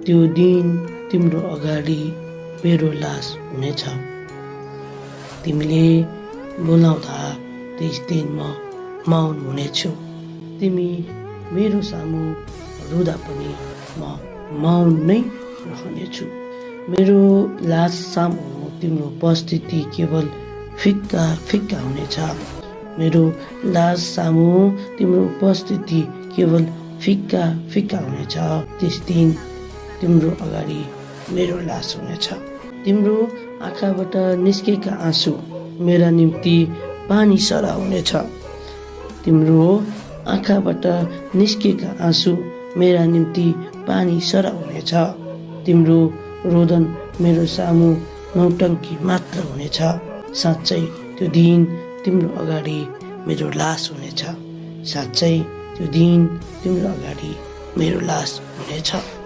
त्यो दिन तिम्रो अगाडि मेरो लास हुनेछ। तिमीले बोलाउँदा त्यस दिन म मौन हुनेछु। तिमी मेरो सामु रुँदा पनि म मौन नै रहनेछु। मेरो लास सामु तिम्रो उपस्थिति केवल फिक्का फिक्का हुनेछ। मेरो लास सामु तिम्रो उपस्थिति केवल फिक्का फिक्का हुनेछ। त्यस दिन तिम्रो अगाडि मेरो लास हुनेछ। तिम्रो आँखाबाट निस्केका आँसु मेरा निम्ति पानी सरा हुनेछ। तिम्रो आँखाबाट निस्केका आँसु मेरा निम्ति पानी सरा हुनेछ। तिम्रो रोदन मेरो सामु नौटङ्की मात्र हुनेछ। साँच्चै त्यो दिन तिम्रो अगाडि मेरो लास हुनेछ। साँच्चै त्यो दिन तिम्रो अगाडि मेरो लास हुनेछ।